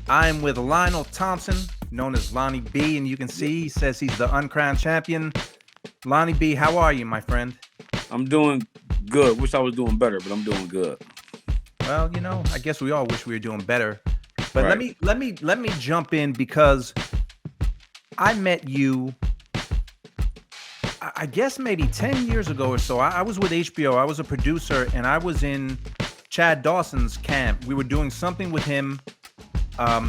I'm with Lionel Thompson, known as Lonnie B, and you can see he says he's the uncrowned champion. Lonnie B, how are you, my friend? I'm doing good. Wish I was doing better, but I'm doing good. Well, I guess we all wish we were doing better. But Right. let me jump in because I met you I guess maybe 10 years ago or so. I was with HBO. I was a producer and I was in Chad Dawson's camp. We were doing something with him.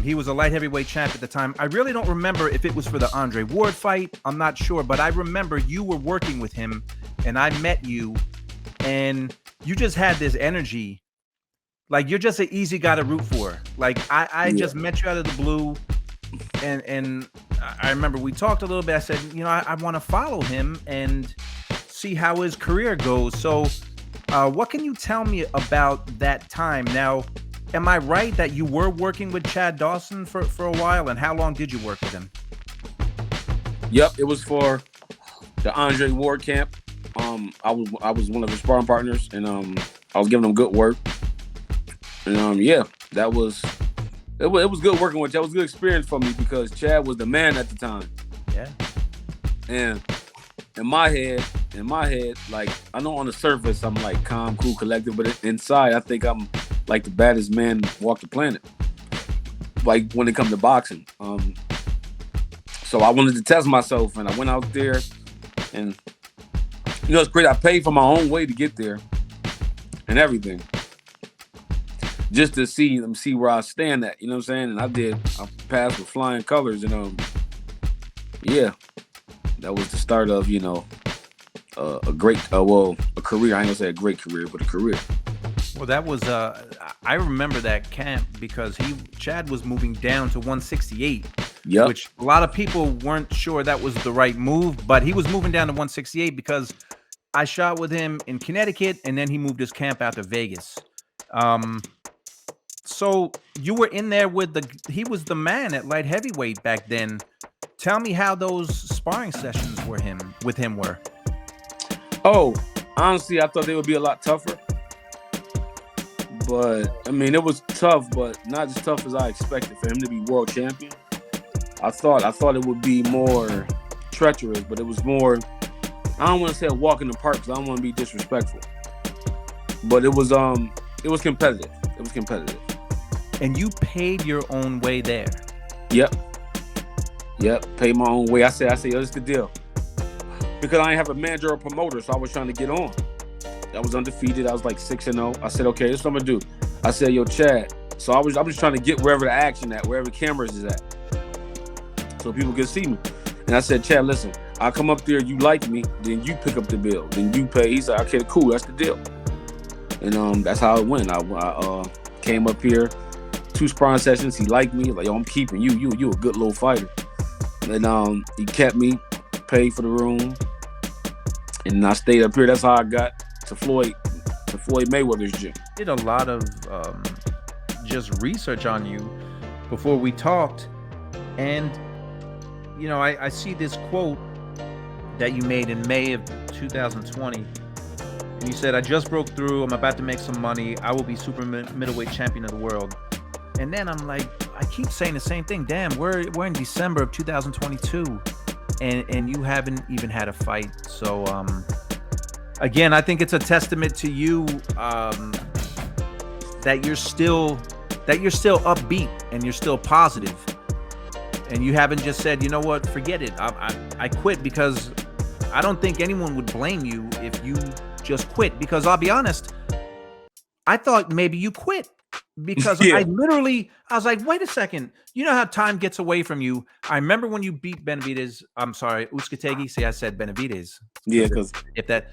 He was a light heavyweight champ at the time. I really don't remember if it was for the Andre Ward fight. I'm not sure, but I remember you were working with him and I met you and you just had this energy. Like you're just an easy guy to root for. Like I Yeah. just met you out of the blue and I remember we talked a little bit. I said, I want to follow him and see how his career goes. So what can you tell me about that time? Now, am I right that you were working with Chad Dawson for a while? And how long did you work with him? Yep. It was for the Andre Ward camp. I was one of his sparring partners, and I was giving him good work. And yeah, it was good working with Chad. It was a good experience for me because Chad was the man at the time. Yeah. And in my head, like I know on the surface I'm like calm, cool, collected, but inside I think I'm like the baddest man walk the planet. Like when it comes to boxing. So I wanted to test myself, and I went out there, and it's great. I paid for my own way to get there, and everything, just to see where I stand at. You know what I'm saying? And I did. I passed with flying colors, and yeah, that was the start of a great a career. I ain't gonna say a great career, but a career. Well, that was I remember that camp because Chad was moving down to 168. Yep. Which a lot of people weren't sure that was the right move, but he was moving down to 168 because I shot with him in Connecticut and then he moved his camp out to Vegas. So you were in there he was the man at light heavyweight back then. Tell me how those sparring sessions with him were. Oh, honestly, I thought they would be a lot tougher. But I mean, it was tough, but not as tough as I expected for him to be world champion. I thought it would be more treacherous, but it was more. I don't want to say a walk in the park because I don't want to be disrespectful. But it was competitive. It was competitive. And you paid your own way there. Yep. Paid my own way. I said, yo, this the deal. Because I didn't have a manager or promoter, so I was trying to get on. I was undefeated. I was like 6-0. I said, okay, this is what I'm gonna do. I said, yo, Chad. So I'm just trying to get wherever the action at, wherever the cameras is at, so people can see me. And I said, Chad, listen, I'll come up there. You like me, then you pick up the bill, then you pay. He said, okay, cool, that's the deal. And that's how it went. I came up here, 2 sparring sessions. He liked me. Like, yo, I'm keeping you. You a good little fighter. And he kept me, paid for the room, and I stayed up here. That's how I got to Floyd Mayweather's gym. Did a lot of just research on you before we talked, and I see this quote that you made in May of 2020. And you said, I just broke through. I'm about to make some money. I will be super middleweight champion of the world. And then I'm like, I keep saying the same thing. Damn, we're in December of 2022 and you haven't even had a fight. So again, I think it's a testament to you that you're still upbeat and you're still positive. And you haven't just said, you know what, forget it. I quit, because I don't think anyone would blame you if you just quit. Because I'll be honest, I thought maybe you quit. Because Yeah. I was like, wait a second. You know how time gets away from you. I remember when you beat Benavidez. I'm sorry, Uzcategui. See, I said Benavidez. Yeah, because if that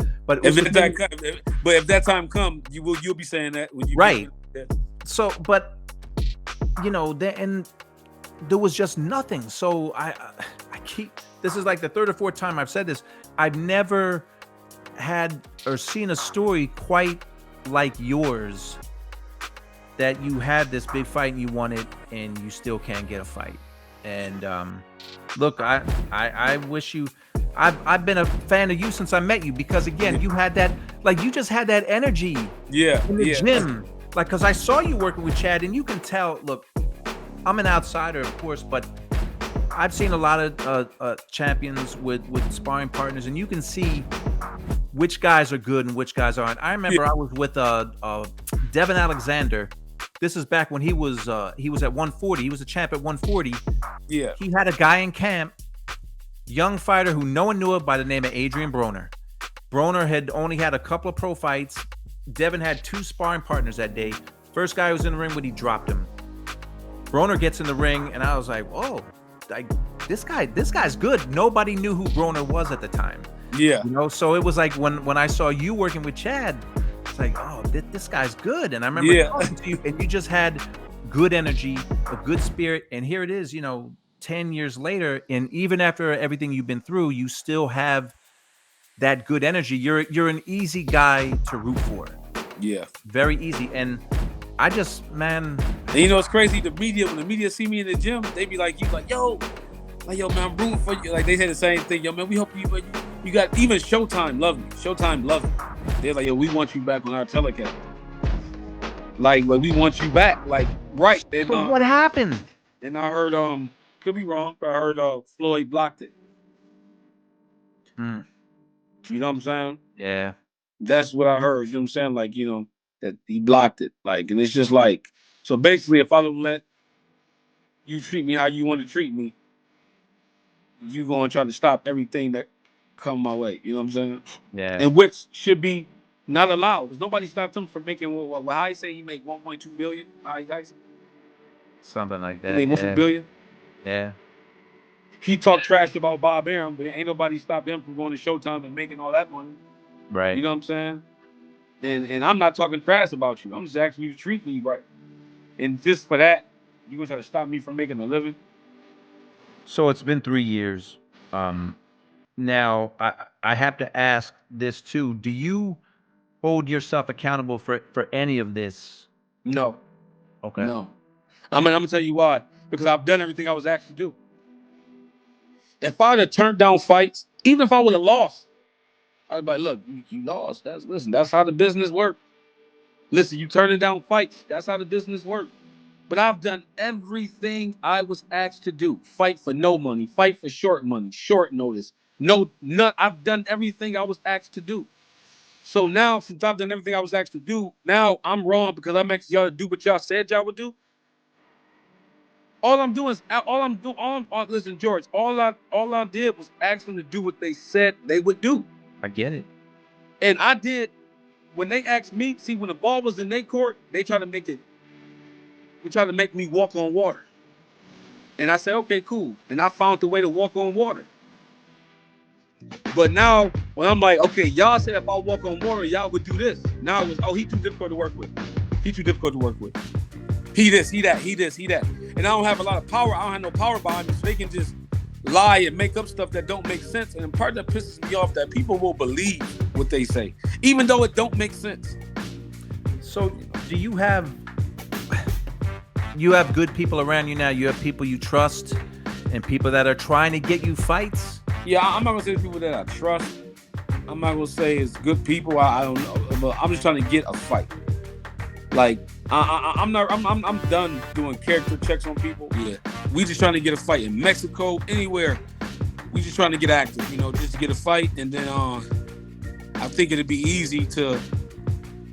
time comes, you'll be saying that when you right. Get that. So, but then there was just nothing. So I keep. This is like the 3rd or 4th time I've said this. I've never had or seen a story quite like yours, that you had this big fight and you won it and you still can't get a fight. And look, I wish you. I've been a fan of you since I met you, because again, you had that, like, you just had that energy Yeah, in the gym. Like, because I saw you working with Chad, and you can tell. Look, I'm an outsider, of course, but I've seen a lot of champions with sparring partners, and you can see which guys are good and which guys aren't. I remember I was with Devin Alexander. This is back when he was at 140. He was a champ at 140. Yeah. He had a guy in camp, young fighter who no one knew of, by the name of Adrian Broner. Broner had only had a couple of pro fights. Devin had 2 sparring partners that day. First guy who was in the ring with, he dropped him. Broner gets in the ring, and I was like, "Whoa, this guy's good." Nobody knew who Broner was at the time. Yeah. So it was like when I saw you working with Chad, it's like, "Oh, this guy's good." And I remember talking to you, and you just had good energy, a good spirit. And here it is, 10 years later, and even after everything you've been through, you still have that good energy. You're an easy guy to root for. Yeah. Very easy. And I just, man. And it's crazy. When the media see me in the gym, they be like, yo, man, I'm rooting for you. Like, they say the same thing. Yo, man, we hope you got, even Showtime love me. Showtime love me. They're like, yo, we want you back on our telecast. Like, we want you back. Like, right. But what happened? And I heard, could be wrong, but I heard Floyd blocked it. You know what I'm saying? Yeah. That's what I heard. You know what I'm saying? Like, that he blocked it. Like, and it's just like, so basically, if I don't let you treat me how you want to treat me, you going to try to stop everything that come my way. You know what I'm saying? Yeah. And which should be not allowed. Because nobody stopped him from making what I say he make 1.2 billion. Something like He that. made 1 billion. Yeah. He talked trash about Bob Arum, but ain't nobody stopped him from going to Showtime and making all that money. Right. You know what I'm saying? And I'm not talking trash about you. I'm just asking you to treat me right. And just for that, you gonna try to stop me from making a living? So it's been 3 years. Now I have to ask this too. Do you hold yourself accountable for any of this? No. Okay. No. I'm gonna tell you why. Because I've done everything I was asked to do. If I'd have turned down fights, even if I would have lost, I'd be like, look, you lost. That's how the business works. Listen, you turning down fights. That's how the business works. But I've done everything I was asked to do. Fight for no money, fight for short money, short notice. I've done everything I was asked to do. So now, since I've done everything I was asked to do, now I'm wrong because I'm asking y'all to do what y'all said y'all would do. All I'm doing is listen, George, all I did was ask them to do what they said they would do. I get it. And I did. When they asked me, see, when the ball was in their court, they tried to make me walk on water. And I said, okay, cool. And I found the way to walk on water. But now, when I'm like, okay, y'all said if I walk on water, y'all would do this. Now it was, oh, he too difficult to work with. He too difficult to work with. He this, he that, he this, he that. And I don't have a lot of power. I don't have no power behind me, so they can just lie and make up stuff that don't make sense. And the part that pisses me off, that people will believe what they say, even though it don't make sense. So do you have good people around you now? You have people you trust and people that are trying to get you fights? Yeah, I'm not gonna say the people that I trust. I'm not gonna say it's good people. I don't know, but I'm just trying to get a fight. Like I'm done doing character checks on people. Yeah, we just trying to get a fight in Mexico, anywhere. We just trying to get active, just to get a fight, and then I think it'd be easy to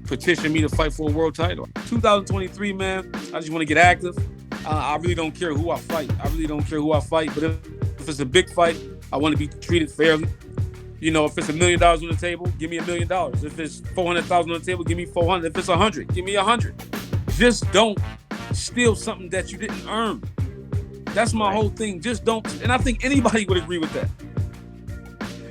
petition me to fight for a world title. 2023, man. I just want to get active. I really don't care who I fight. But if it's a big fight, I want to be treated fairly. If it's $1 million on the table, give me $1 million. If it's 400,000 on the table, give me 400. If it's 100, give me 100. Just don't steal something that you didn't earn. That's my whole thing. Just don't. And I think anybody would agree with that.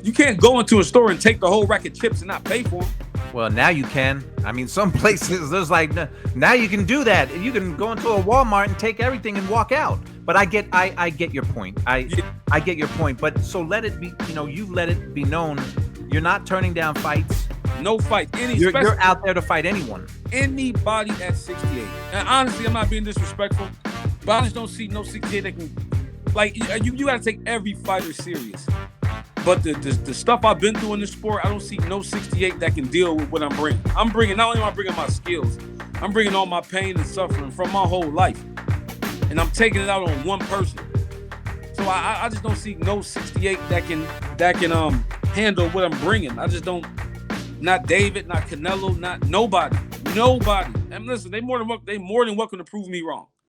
You can't go into a store and take the whole rack of chips and not pay for them. Well, now you can. I mean, some places there's like now you can do that. You can go into a Walmart and take everything and walk out. But I get your point. I get your point. But so let it be. You've let it be known. You're not turning down fights. No fight. You're out there to fight anyone. Anybody at 68. And honestly, I'm not being disrespectful, but I just don't see no 68 that can. Like you got to take every fighter serious. But the stuff I've been through in this sport, I don't see no 68 that can deal with what I'm bringing. Not only am I bringing my skills, I'm bringing all my pain and suffering from my whole life. and I'm taking it out on one person. So I just don't see no 68 that can handle what I'm bringing. I just don't. Not David, not Canelo, not nobody. And listen, they more than welcome to prove me wrong.